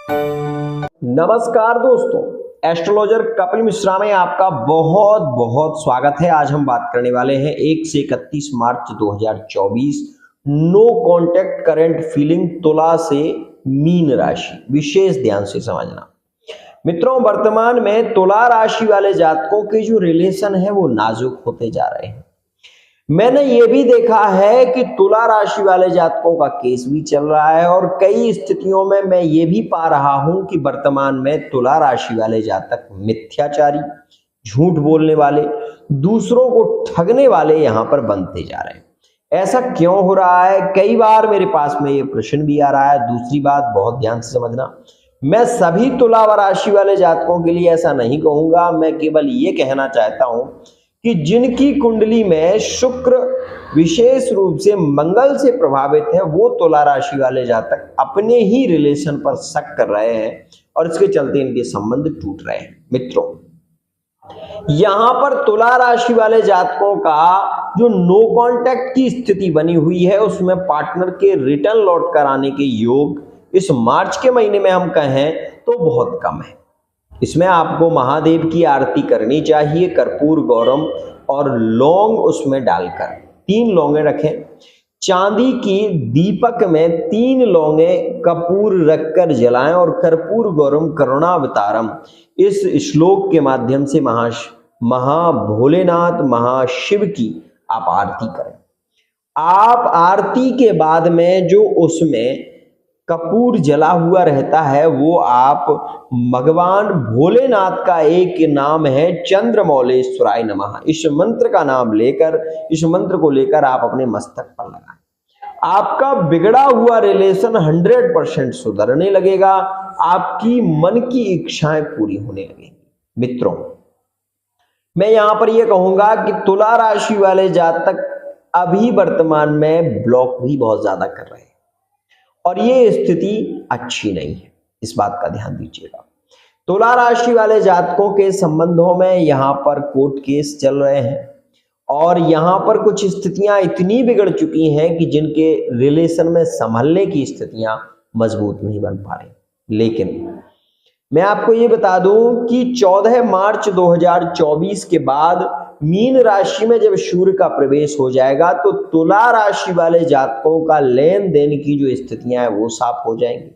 नमस्कार दोस्तों, एस्ट्रोलॉजर कपिल मिश्रा में आपका बहुत बहुत स्वागत है। आज हम बात करने वाले हैं 1 से 31 मार्च 2024 नो कॉन्टैक्ट करंट फीलिंग तुला से मीन राशि। विशेष ध्यान से समझना मित्रों, वर्तमान में तुला राशि वाले जातकों के जो रिलेशन है वो नाजुक होते जा रहे हैं। मैंने ये भी देखा है कि तुला राशि वाले जातकों का केस भी चल रहा है और कई स्थितियों में मैं ये भी पा रहा हूं कि वर्तमान में तुला राशि वाले जातक मिथ्याचारी, झूठ बोलने वाले, दूसरों को ठगने वाले यहां पर बनते जा रहे हैं। ऐसा क्यों हो रहा है? कई बार मेरे पास में ये प्रश्न भी आ रहा है। दूसरी बात, बहुत ध्यान से समझना, मैं सभी तुला राशि वाले जातकों के लिए ऐसा नहीं कहूंगा। मैं केवल ये कहना चाहता हूं कि जिनकी कुंडली में शुक्र विशेष रूप से मंगल से प्रभावित है, वो तुला राशि वाले जातक अपने ही रिलेशन पर शक कर रहे हैं और इसके चलते इनके संबंध टूट रहे हैं। मित्रों, यहां पर तुला राशि वाले जातकों का जो नो कांटेक्ट की स्थिति बनी हुई है, उसमें पार्टनर के रिटर्न लौट कर आने के योग इस मार्च के महीने में हम कहें तो बहुत कम है। इसमें आपको महादेव की आरती करनी चाहिए, कर्पूर गौरम और लौंग उसमें डालकर 3 लौंगे रखें। चांदी की दीपक में 3 लौंगे कपूर रखकर जलाएं और कर्पूर गौरम करुणावतारम इस श्लोक के माध्यम से महा भोलेनाथ महाशिव की आप आरती करें। आप आरती के बाद में जो उसमें कपूर जला हुआ रहता है, वो आप भगवान भोलेनाथ का एक नाम है चंद्रमौलेश्वराय नमः, इस मंत्र का नाम लेकर, इस मंत्र को लेकर आप अपने मस्तक पर लगाएं। आपका बिगड़ा हुआ रिलेशन 100% सुधरने लगेगा, आपकी मन की इच्छाएं पूरी होने लगेंगी। मित्रों, मैं यहां पर यह कहूंगा कि तुला राशि वाले जातक अभी वर्तमान में ब्लॉक भी बहुत ज्यादा कर रहे हैं और ये स्थिति अच्छी नहीं है, इस बात का ध्यान दीजिएगा। तुला राशि वाले जातकों के संबंधों में यहां पर कोर्ट केस चल रहे हैं और यहां पर कुछ स्थितियां इतनी बिगड़ चुकी हैं कि जिनके रिलेशन में संभलने की स्थितियां मजबूत नहीं बन पा रही। लेकिन मैं आपको ये बता दूं कि 14 मार्च 2024 के बाद मीन राशि में जब सूर्य का प्रवेश हो जाएगा तो तुला राशि वाले जातकों का लेन देन की जो स्थितियां हैं वो साफ हो जाएंगी।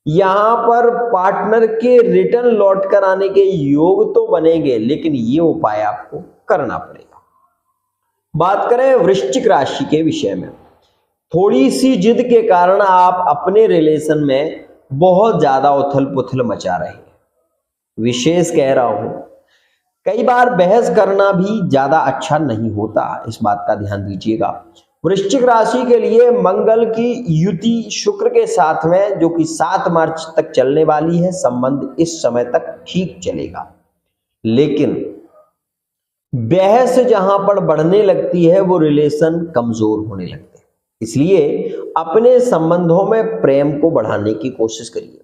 यहां पर पार्टनर के रिटर्न लौट कर आने के योग तो बनेंगे, लेकिन ये उपाय आपको करना पड़ेगा। बात करें वृश्चिक राशि के विषय में, थोड़ी सी जिद के कारण आप अपने रिलेशन में बहुत ज्यादा उथल पुथल मचा रहे हैं। विशेष कह रहा हूं, कई बार बहस करना भी ज्यादा अच्छा नहीं होता, इस बात का ध्यान दीजिएगा। वृश्चिक राशि के लिए मंगल की युति शुक्र के साथ में, जो कि 7 मार्च तक चलने वाली है, संबंध इस समय तक ठीक चलेगा। लेकिन बहस जहां पर बढ़ने लगती है वो रिलेशन कमजोर होने लगते हैं। इसलिए अपने संबंधों में प्रेम को बढ़ाने की कोशिश करिए।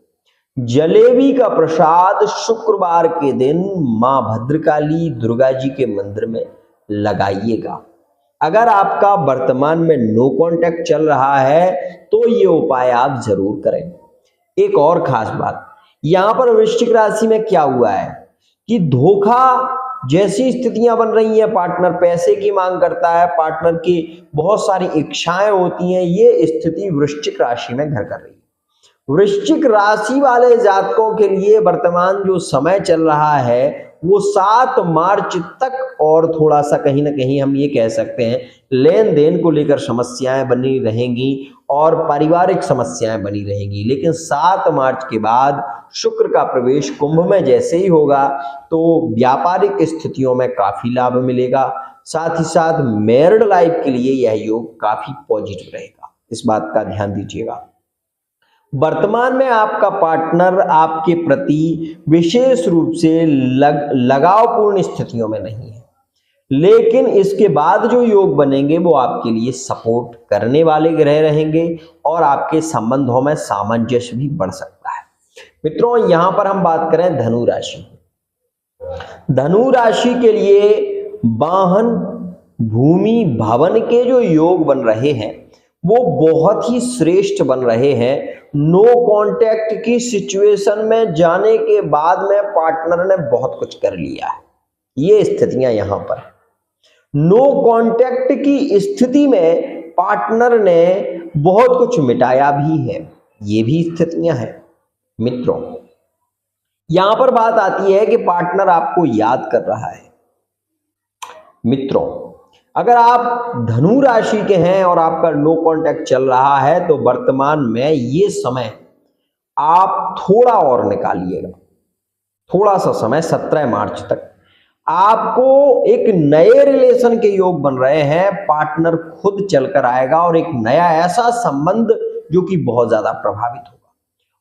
जलेबी का प्रसाद शुक्रवार के दिन मां भद्रकाली दुर्गा जी के मंदिर में लगाइएगा। अगर आपका वर्तमान में नो कांटेक्ट चल रहा है तो ये उपाय आप जरूर करें। एक और खास बात, यहां पर वृश्चिक राशि में क्या हुआ है कि धोखा जैसी स्थितियां बन रही हैं, पार्टनर पैसे की मांग करता है, पार्टनर की बहुत सारी इच्छाएं होती हैं, ये स्थिति वृश्चिक राशि में घर कर रही है। वृश्चिक राशि वाले जातकों के लिए वर्तमान जो समय चल रहा है वो 7 मार्च तक और थोड़ा सा कहीं ना कहीं हम ये कह सकते हैं लेन देन को लेकर समस्याएं बनी रहेंगी और पारिवारिक समस्याएं बनी रहेंगी। लेकिन 7 मार्च के बाद शुक्र का प्रवेश कुंभ में जैसे ही होगा तो व्यापारिक स्थितियों में काफी लाभ मिलेगा। साथ ही साथ मैरिड लाइफ के लिए यह योग काफी पॉजिटिव रहेगा, इस बात का ध्यान दीजिएगा। वर्तमान में आपका पार्टनर आपके प्रति विशेष रूप से लगावपूर्ण स्थितियों में नहीं है, लेकिन इसके बाद जो योग बनेंगे वो आपके लिए सपोर्ट करने वाले ग्रह रहेंगे और आपके संबंधों में सामंजस्य भी बढ़ सकता है। मित्रों, यहां पर हम बात करें धनु राशि। धनु राशि के लिए वाहन, भूमि, भवन के जो योग बन रहे हैं वो बहुत ही श्रेष्ठ बन रहे हैं नो कांटेक्ट की सिचुएशन में जाने के बाद में पार्टनर ने बहुत कुछ कर लिया है। ये स्थितियां यहां पर नो कांटेक्ट की स्थिति में पार्टनर ने बहुत कुछ मिटाया भी है, ये भी स्थितियां हैं मित्रों। यहां पर बात आती है कि पार्टनर आपको याद कर रहा है। मित्रों, अगर आप धनु राशि के हैं और आपका नो कांटेक्ट चल रहा है तो वर्तमान में ये समय आप थोड़ा और निकालिएगा, थोड़ा सा समय 17 मार्च तक आपको एक नए रिलेशन के योग बन रहे हैं। पार्टनर खुद चलकर आएगा और एक नया ऐसा संबंध जो कि बहुत ज्यादा प्रभावित होगा,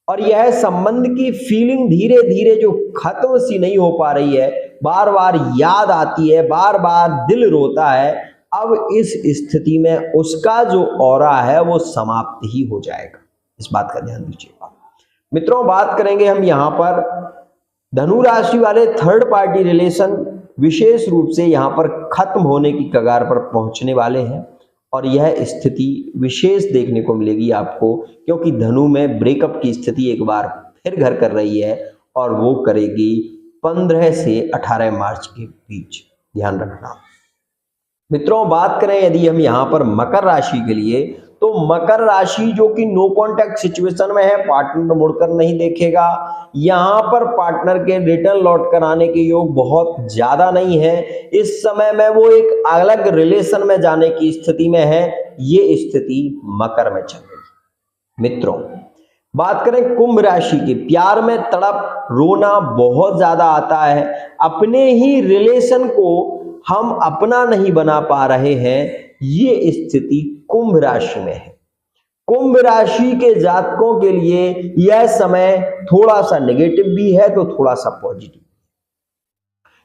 और यह संबंध की फीलिंग धीरे धीरे जो खत्म सी नहीं हो पा रही है, बार बार याद आती है, बार बार दिल रोता है, अब इस स्थिति में उसका जो ऑरा है वो समाप्त ही हो जाएगा। इस बात का ध्यान दीजिएगा मित्रों। बात करेंगे हम यहाँ पर धनु राशि वाले थर्ड पार्टी रिलेशन विशेष रूप से यहाँ पर खत्म होने की कगार पर पहुंचने वाले हैं, और यह स्थिति विशेष देखने को मिलेगी आपको, क्योंकि धनु में ब्रेकअप की स्थिति एक बार फिर घर कर रही है और वो करेगी 15 से 18 मार्च के बीच, ध्यान रखना मित्रों। बात करें यदि हम यहाँ पर मकर राशि के लिए, तो मकर राशि जो कि नो कांटेक्ट सिचुएशन में है, पार्टनर मुड़कर नहीं देखेगा। यहाँ पर पार्टनर के रिटर्न लौट कर आने के योग बहुत ज्यादा नहीं है। इस समय में वो एक अलग रिलेशन में जाने की स्थिति में है। ये स्थिति मकर में चल रही मित्रों। बात करें कुंभ राशि की, प्यार में तड़प रोना बहुत ज्यादा आता है। अपने ही रिलेशन को हम अपना नहीं बना पा रहे हैं, ये स्थिति कुंभ राशि में है। कुंभ राशि के जातकों के लिए यह समय थोड़ा सा नेगेटिव भी है तो थोड़ा सा पॉजिटिव।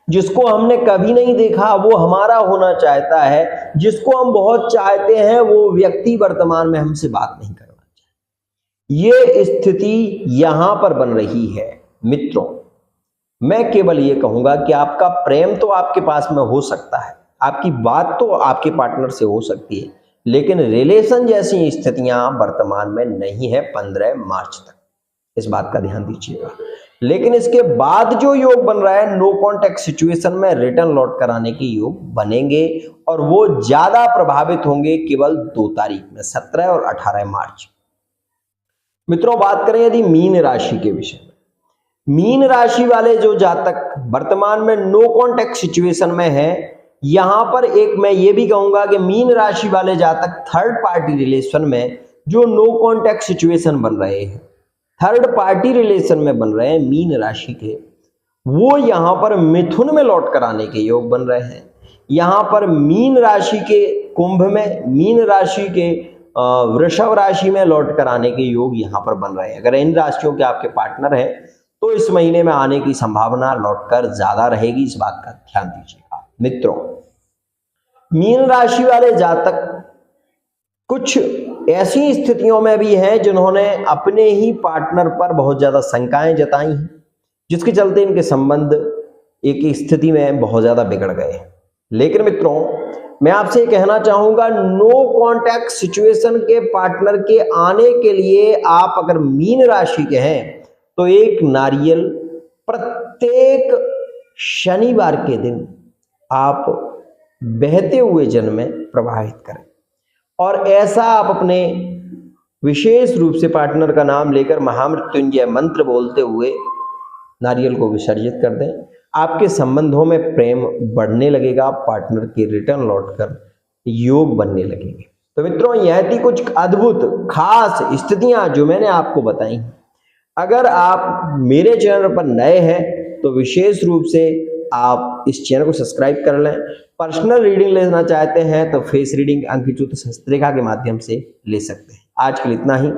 जिसको हमने कभी नहीं देखा वो हमारा होना चाहता है, जिसको हम बहुत चाहते हैं वो व्यक्ति वर्तमान में हमसे बात नहीं करना चाहता। ये स्थिति यहां पर बन रही है मित्रों। मैं केवल ये कहूंगा कि आपका प्रेम तो आपके पास में हो सकता है, आपकी बात तो आपके पार्टनर से हो सकती है, लेकिन रिलेशन जैसी स्थितियां वर्तमान में नहीं है 15 मार्च तक। इस बात का ध्यान दीजिएगा। लेकिन इसके बाद जो योग बन रहा है, नो कांटेक्ट सिचुएशन में रिटर्न लौट कर आने के योग बनेंगे, और वो ज्यादा प्रभावित होंगे केवल 2 तारीख में, 17 और 18 मार्च। मित्रों, बात करें यदि मीन राशि के विषय में, मीन राशि वाले जो जातक वर्तमान में नो कांटेक्ट सिचुएशन में है, यहां पर एक मैं ये भी कहूंगा कि मीन राशि वाले जातक थर्ड पार्टी रिलेशन में जो नो कांटेक्ट सिचुएशन बन रहे हैं, थर्ड पार्टी रिलेशन में बन रहे हैं मीन राशि के, वो यहां पर मिथुन में लौट कर आने के योग बन रहे हैं। यहां पर मीन राशि के कुंभ में, मीन राशि के वृषभ राशि में लौट कर आने के योग यहां पर बन रहे हैं। अगर इन राशियों के आपके पार्टनर हैं तो इस महीने में आने की संभावना लौटकर ज्यादा रहेगी। इस बात का ध्यान दीजिएगा मित्रों। मीन राशि वाले जातक कुछ ऐसी स्थितियों में भी हैं जिन्होंने अपने ही पार्टनर पर बहुत ज्यादा शंकाएं जताई हैं, जिसके चलते इनके संबंध एक स्थिति में बहुत ज्यादा बिगड़ गए हैं। लेकिन मित्रों, मैं आपसे कहना चाहूंगा, नो कांटेक्ट सिचुएशन के पार्टनर के आने के लिए आप अगर मीन राशि के हैं तो एक नारियल प्रत्येक शनिवार के दिन आप बहते हुए जल में प्रवाहित करें, और ऐसा आप अपने विशेष रूप से पार्टनर का नाम लेकर महामृत्युंजय मंत्र बोलते हुए नारियल को विसर्जित कर दें। आपके संबंधों में प्रेम बढ़ने लगेगा, पार्टनर के रिटर्न लौटकर योग बनने लगेंगे। तो मित्रों, यह थी कुछ अद्भुत खास स्थितियां जो मैंने आपको बताई। अगर आप मेरे चैनल पर नए हैं तो विशेष रूप से आप इस चैनल को सब्सक्राइब कर लें। पर्सनल रीडिंग लेना चाहते हैं तो फेस रीडिंग अंक ज्योतिष हस्तरेखा के माध्यम से ले सकते हैं। आज के लिए इतना ही।